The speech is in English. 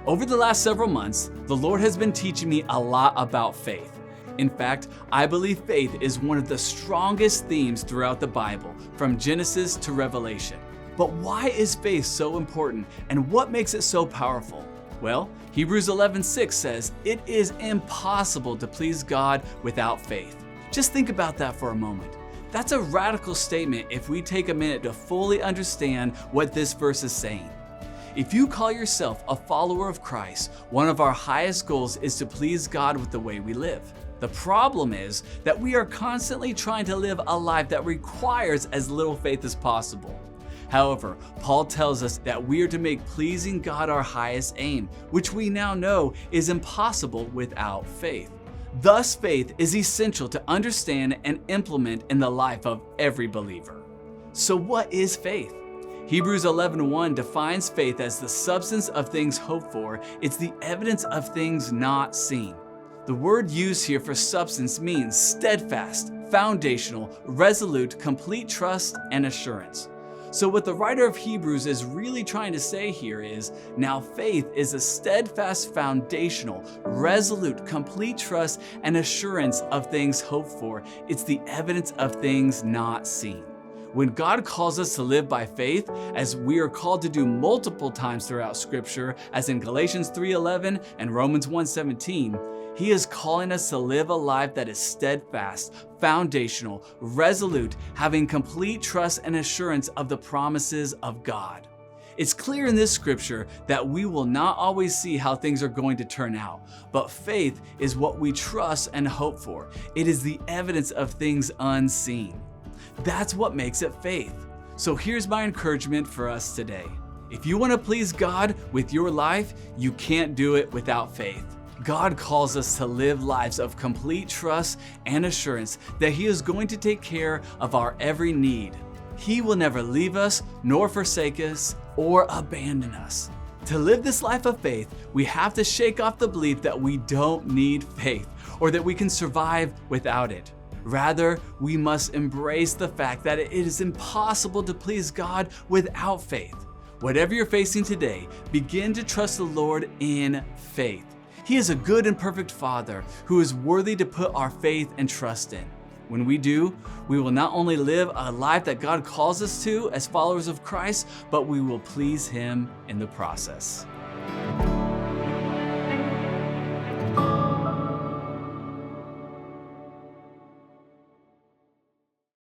Over the last several months, the Lord has been teaching me a lot about faith. In fact, I believe faith is one of the strongest themes throughout the Bible, from Genesis to Revelation. But why is faith so important, and what makes it so powerful? Well, Hebrews 11:6 says, "It is impossible to please God without faith." Just think about that for a moment. That's a radical statement if we take a minute to fully understand what this verse is saying. If you call yourself a follower of Christ, one of our highest goals is to please God with the way we live. The problem is that we are constantly trying to live a life that requires as little faith as possible. However, Paul tells us that we are to make pleasing God our highest aim, which we now know is impossible without faith. Thus, faith is essential to understand and implement in the life of every believer. So what is faith? Hebrews 11:1 defines faith as the substance of things hoped for. It's the evidence of things not seen. The word used here for substance means steadfast, foundational, resolute, complete trust and assurance. So what the writer of Hebrews is really trying to say here is, now faith is a steadfast, foundational, resolute, complete trust and assurance of things hoped for. It's the evidence of things not seen. When God calls us to live by faith, as we are called to do multiple times throughout Scripture, as in Galatians 3:11 and Romans 1:17, He is calling us to live a life that is steadfast, foundational, resolute, having complete trust and assurance of the promises of God. It's clear in this scripture that we will not always see how things are going to turn out, but faith is what we trust and hope for. It is the evidence of things unseen. That's what makes it faith. So here's my encouragement for us today. If you want to please God with your life, you can't do it without faith. God calls us to live lives of complete trust and assurance that He is going to take care of our every need. He will never leave us, nor forsake us, or abandon us. To live this life of faith, we have to shake off the belief that we don't need faith, or that we can survive without it. Rather, we must embrace the fact that it is impossible to please God without faith. Whatever you're facing today, begin to trust the Lord in faith. He is a good and perfect Father who is worthy to put our faith and trust in. When we do, we will not only live a life that God calls us to as followers of Christ, but we will please Him in the process.